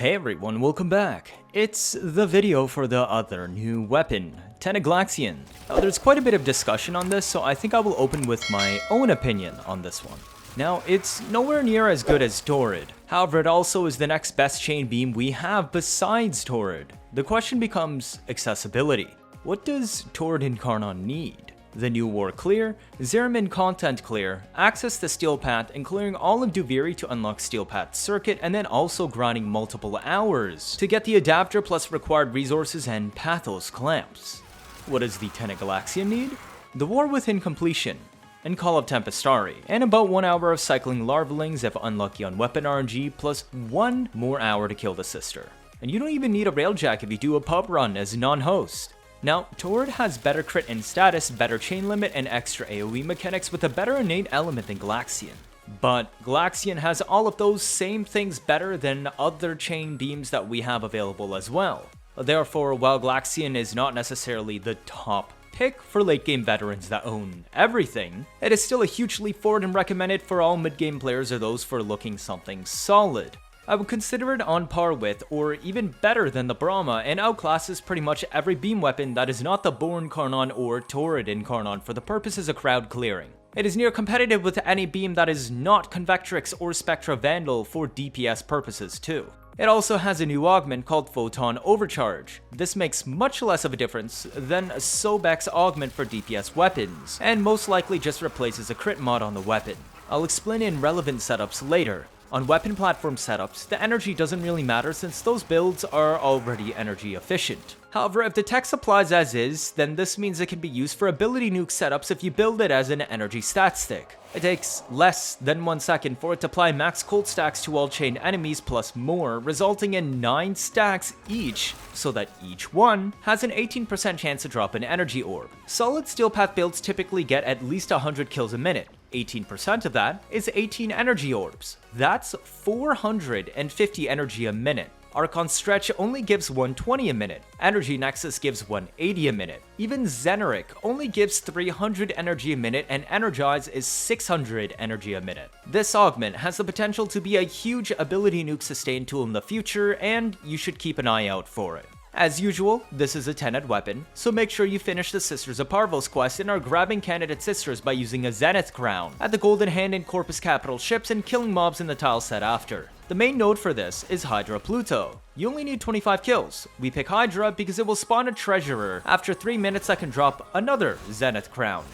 Hey everyone, welcome back. It's the video for the other new weapon, Tenet Glaxion. Now there's quite a bit of discussion on this, so I think I will open with my own opinion on this one. Now, it's nowhere near as good as Torrid. However, it also is the next best chain beam we have besides Torrid. The question becomes accessibility. What does Torrid Incarnon need? The new war clear, Zeramin content clear, access the steel path and clearing all of Duviri to unlock steel path circuit, and then also grinding multiple hours to get the adapter plus required resources and Pathos clamps. What does the Tenet Glaxion need? The war within completion, and Call of Tempestari, and about 1 hour of cycling larvalings if unlucky on weapon RNG, plus 1 more hour to kill the sister. And you don't even need a railjack if you do a pub run as non-host. Now, Torrid has better crit and status, better chain limit, and extra AoE mechanics with a better innate element than Glaxion. But Glaxion has all of those same things better than other chain beams that we have available as well. Therefore, while Glaxion is not necessarily the top pick for late game veterans that own everything, it is still a huge leap forward and recommended for all mid game players or those for looking something solid. I would consider it on par with, or even better than the Brahma, and outclasses pretty much every beam weapon that is not the Born Incarnon or Torrid Incarnon for the purposes of crowd clearing. It is near competitive with any beam that is not Convectrix or Spectra Vandal for DPS purposes too. It also has a new augment called Photon Overcharge. This makes much less of a difference than Sobek's augment for DPS weapons, and most likely just replaces a crit mod on the weapon. I'll explain in relevant setups later. On weapon platform setups, the energy doesn't really matter since those builds are already energy efficient. However, if the text applies as is, then this means it can be used for ability nuke setups if you build it as an energy stat stick. It takes less than 1 second for it to apply max cold stacks to all chain enemies plus more, resulting in 9 stacks each, so that each one has an 18% chance to drop an energy orb. Solid steel path builds typically get at least 100 kills a minute. 18% of that is 18 energy orbs. That's 450 energy a minute. Archon Stretch only gives 120 a minute. Energy Nexus gives 180 a minute. Even Zeneric only gives 300 energy a minute, and Energize is 600 energy a minute. This augment has the potential to be a huge ability nuke sustain tool in the future, and you should keep an eye out for it. As usual, this is a Tenet weapon, so make sure you finish the Sisters of Parvos quest and are grabbing candidate sisters by using a Zenith Crown at the Golden Hand and Corpus Capital ships and killing mobs in the tile set after. The main node for this is Hydra Pluto. You only need 25 kills. We pick Hydra because it will spawn a treasurer after 3 minutes that can drop another Zenith Crown.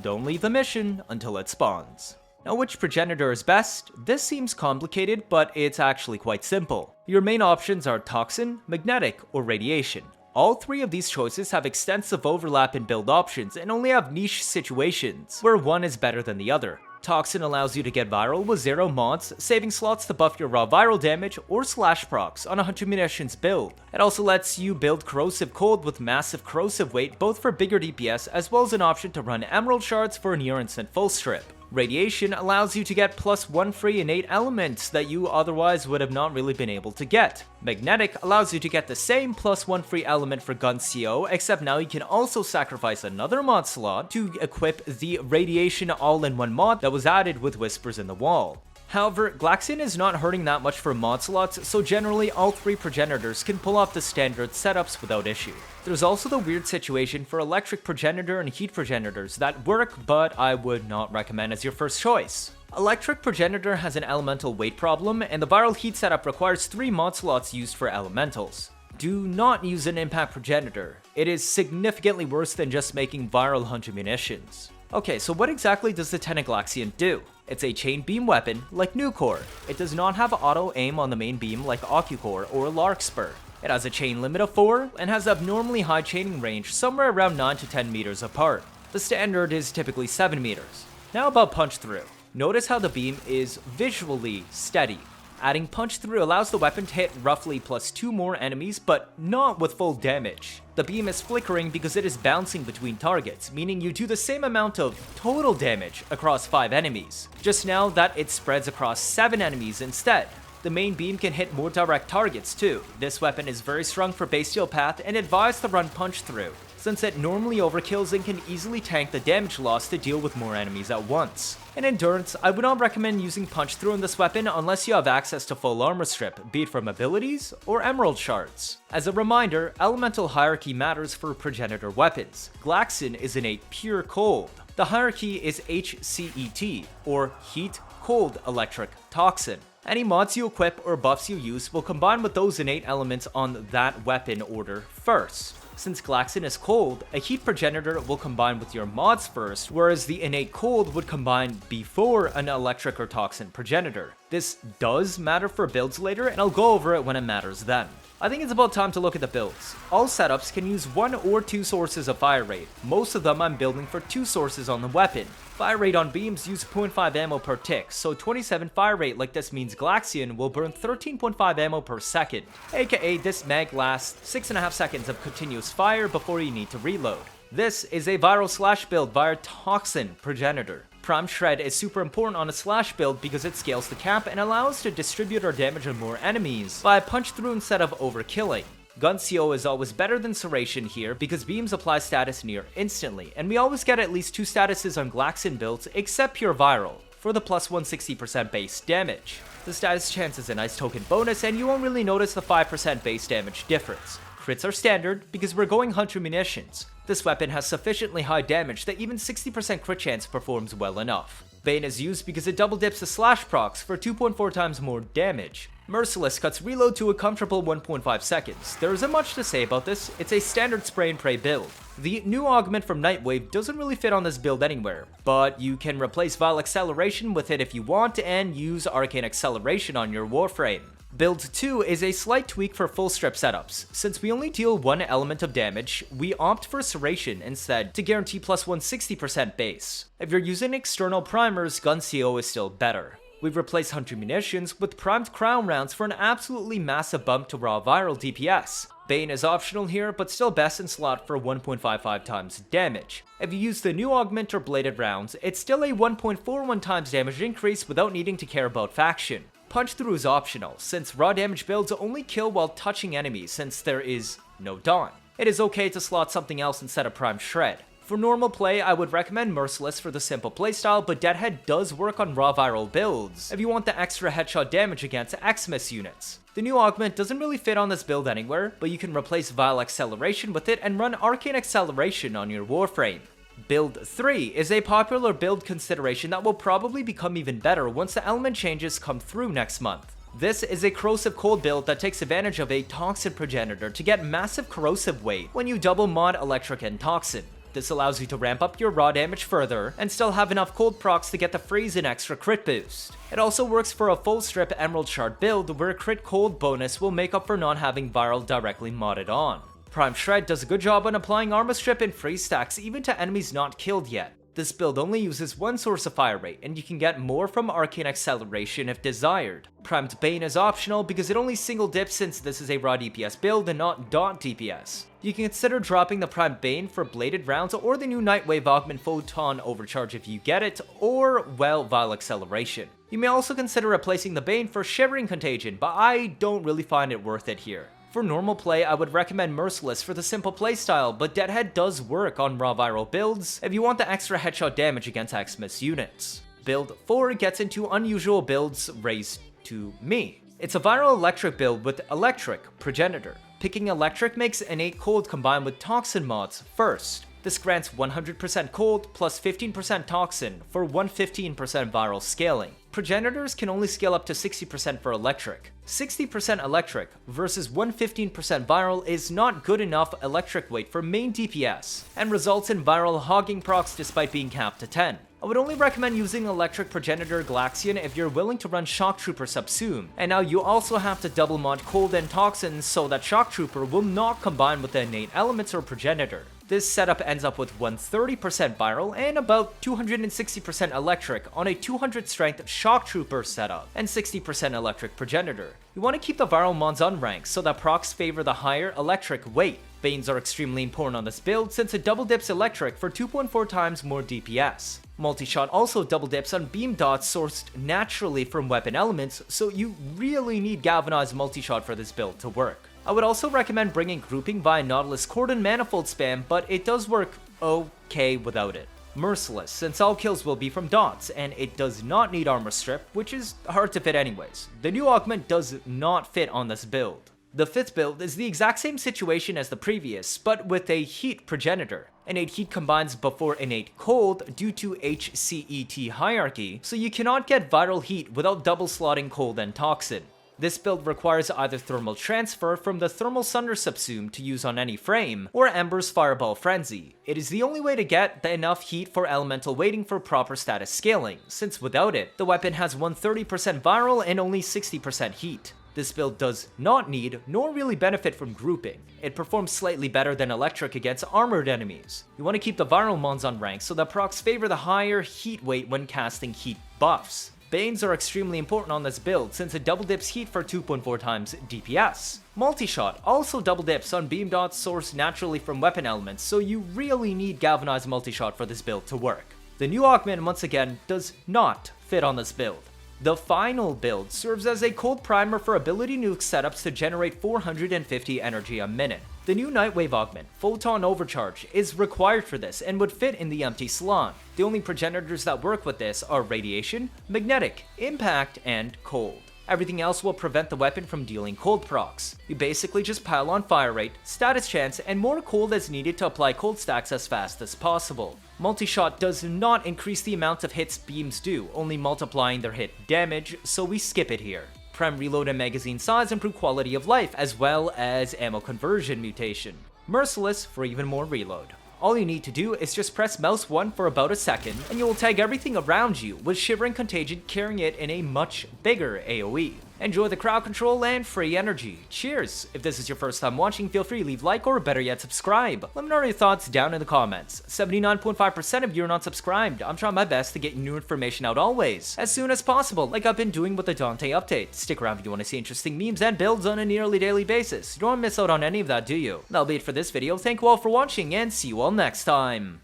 Don't leave the mission until it spawns. Now, which progenitor is best? This seems complicated, but it's actually quite simple. Your main options are Toxin, Magnetic, or Radiation. All 3 of these choices have extensive overlap in build options and only have niche situations where one is better than the other. Toxin allows you to get viral with 0 mods, saving slots to buff your raw viral damage or slash procs on a 100 munitions build. It also lets you build Corrosive Cold with massive corrosive weight both for bigger DPS as well as an option to run Emerald Shards for a near instant full strip. Radiation allows you to get +1 free innate elements that you otherwise would have not really been able to get. Magnetic allows you to get the same +1 free element for Gun CO, except now you can also sacrifice another mod slot to equip the Radiation all-in-one mod that was added with Whispers in the Wall. However, Glaxion is not hurting that much for mod slots, so generally all 3 progenitors can pull off the standard setups without issue. There's also the weird situation for electric progenitor and heat progenitors that work, but I would not recommend as your first choice. Electric progenitor has an elemental weight problem, and the viral heat setup requires 3 mod slots used for elementals. Do not use an impact progenitor. It is significantly worse than just making viral 100 munitions. Okay, so what exactly does the Tenet Glaxion do? It's a chain beam weapon like Nucore. It does not have auto aim on the main beam like Ocucore or Larkspur. It has a chain limit of 4 and has abnormally high chaining range somewhere around 9 to 10 meters apart. The standard is typically 7 meters. Now about Punchthrough. Notice how the beam is visually steady. Adding Punchthrough allows the weapon to hit roughly +2 more enemies, but not with full damage. The beam is flickering because it is bouncing between targets, meaning you do the same amount of total damage across 5 enemies. Just now that it spreads across 7 enemies instead. The main beam can hit more direct targets too. This weapon is very strong for base steel path and advised to run Punchthrough, since it normally overkills and can easily tank the damage loss to deal with more enemies at once. In Endurance, I would not recommend using Punchthrough on this weapon unless you have access to full armor strip, be it from abilities or emerald shards. As a reminder, elemental hierarchy matters for Progenitor weapons. Glaxion is innate pure cold. The hierarchy is HCET, or Heat, Cold, Electric, Toxin. Any mods you equip or buffs you use will combine with those innate elements on that weapon order first. Since Glaxion is cold, a heat progenitor will combine with your mods first, whereas the innate cold would combine before an electric or toxin progenitor. This does matter for builds later, and I'll go over it when it matters then. I think it's about time to look at the builds. All setups can use 1 or 2 sources of fire rate. Most of them I'm building for 2 sources on the weapon. Fire rate on beams use 0.5 ammo per tick, so 27 fire rate like this means Glaxion will burn 13.5 ammo per second, aka this mag lasts 6.5 seconds of continuous fire before you need to reload. This is a viral slash build via Toxin Progenitor. Prime Shred is super important on a slash build because it scales the cap and allows us to distribute our damage on more enemies by Punchthrough instead of overkilling. Guncio is always better than Serration here because beams apply status near instantly, and we always get at least 2 statuses on Glaxion builds except Pure Viral, for the plus 160% base damage. The status chance is a nice token bonus and you won't really notice the 5% base damage difference. Crits are standard because we're going Hunter Munitions. This weapon has sufficiently high damage that even 60% crit chance performs well enough. Bane is used because it double dips the slash procs for 2.4 times more damage. Merciless cuts reload to a comfortable 1.5 seconds. There isn't much to say about this, it's a standard spray and pray build. The new augment from Nightwave doesn't really fit on this build anywhere, but you can replace Vile Acceleration with it if you want and use Arcane Acceleration on your Warframe. Build 2 is a slight tweak for full strip setups. Since we only deal 1 element of damage, we opt for Serration instead to guarantee plus 160% base. If you're using external primers, Guncio is still better. We've replaced Hunter Munitions with primed crown rounds for an absolutely massive bump to raw viral DPS. Bane is optional here, but still best in slot for 1.55 times damage. If you use the new augment or bladed rounds, it's still a 1.41 times damage increase without needing to care about faction. Punchthrough is optional, since raw damage builds only kill while touching enemies since there is no Dawn. It is okay to slot something else instead of Prime Shred. For normal play, I would recommend Merciless for the simple playstyle, but Deadhead does work on raw viral builds if you want the extra headshot damage against Xmas units. The new augment doesn't really fit on this build anywhere, but you can replace Vile Acceleration with it and run Arcane Acceleration on your Warframe. Build 3 is a popular build consideration that will probably become even better once the element changes come through next month. This is a Corrosive Cold build that takes advantage of a Toxin Progenitor to get massive corrosive weight when you double mod Electric and Toxin. This allows you to ramp up your raw damage further and still have enough cold procs to get the freeze and extra crit boost. It also works for a full strip Emerald Shard build where a crit cold bonus will make up for not having viral directly modded on. Prime Shred does a good job on applying armor strip and freeze stacks even to enemies not killed yet. This build only uses 1 source of fire rate, and you can get more from Arcane Acceleration if desired. Primed Bane is optional because it only single dips since this is a raw DPS build and not dot DPS. You can consider dropping the Primed Bane for bladed rounds or the new Nightwave Augment Photon Overcharge if you get it, or, well, Vile Acceleration. You may also consider replacing the Bane for Shivering Contagion, but I don't really find it worth it here. For normal play, I would recommend Merciless for the simple playstyle, but Deadhead does work on raw viral builds if you want the extra headshot damage against Xmas units. Build 4 gets into unusual builds raised to me. It's a viral electric build with Electric Progenitor. Picking Electric makes innate cold combined with Toxin mods first. This grants 100% cold plus 15% toxin for 115% viral scaling. Progenitors can only scale up to 60% for electric. 60% electric versus 115% viral is not good enough electric weight for main DPS, and results in viral hogging procs despite being capped to 10. I would only recommend using Electric Progenitor Glaxion if you're willing to run Shock Trooper Subsume, and now you also have to double mod Cold and Toxin so that Shock Trooper will not combine with the innate elements or Progenitor. This setup ends up with 130% viral and about 260% electric on a 200 strength Shock Trooper setup and 60% electric Progenitor. You want to keep the viral mods unranked so that procs favor the higher electric weight. Banes are extremely important on this build since it double dips electric for 2.4 times more DPS. Multi-shot also double dips on beam dots sourced naturally from weapon elements, so you really need galvanized multi-shot for this build to work. I would also recommend bringing grouping via Nautilus Cordon Manifold spam, but it does work okay without it. Merciless, since all kills will be from dots, and it does not need armor strip, which is hard to fit anyways. The new augment does not fit on this build. The 5th build is the exact same situation as the previous, but with a heat progenitor. Innate heat combines before innate cold due to HCET hierarchy, so you cannot get viral heat without double slotting cold and toxin. This build requires either thermal transfer from the thermal sunder subsume to use on any frame, or Ember's Fireball Frenzy. It is the only way to get enough heat for elemental weighting for proper status scaling, since without it, the weapon has 130% viral and only 60% heat. This build does not need, nor really benefit from grouping. It performs slightly better than Electric against armored enemies. You want to keep the viral mons on rank so that procs favor the higher heat weight when casting heat buffs. Banes are extremely important on this build since it double dips heat for 2.4 times DPS. Multi-shot also double dips on beam dots sourced naturally from weapon elements, so you really need galvanized multi-shot for this build to work. The new augment once again does not fit on this build. The final build serves as a cold primer for ability nuke setups to generate 450 energy a minute. The new Nightwave Augment, Photon Overcharge, is required for this and would fit in the empty slot. The only progenitors that work with this are Radiation, Magnetic, Impact, and Cold. Everything else will prevent the weapon from dealing cold procs. You basically just pile on fire rate, status chance, and more cold as needed to apply cold stacks as fast as possible. Multi-shot does not increase the amount of hits beams do, only multiplying their hit damage, so we skip it here. Prem reload and magazine size improve quality of life, as well as ammo conversion mutation. Merciless for even more reload. All you need to do is just press mouse 1 for about a second, and you will tag everything around you, with Shivering Contagion carrying it in a much bigger AoE. Enjoy the crowd control and free energy. Cheers! If this is your first time watching, feel free to leave like or better yet subscribe. Let me know your thoughts down in the comments. 79.5% of you are not subscribed. I'm trying my best to get new information out always, as soon as possible, like I've been doing with the Dante update. Stick around if you want to see interesting memes and builds on a nearly daily basis. You don't want to miss out on any of that, do you? That'll be it for this video. Thank you all for watching, and see you all next time.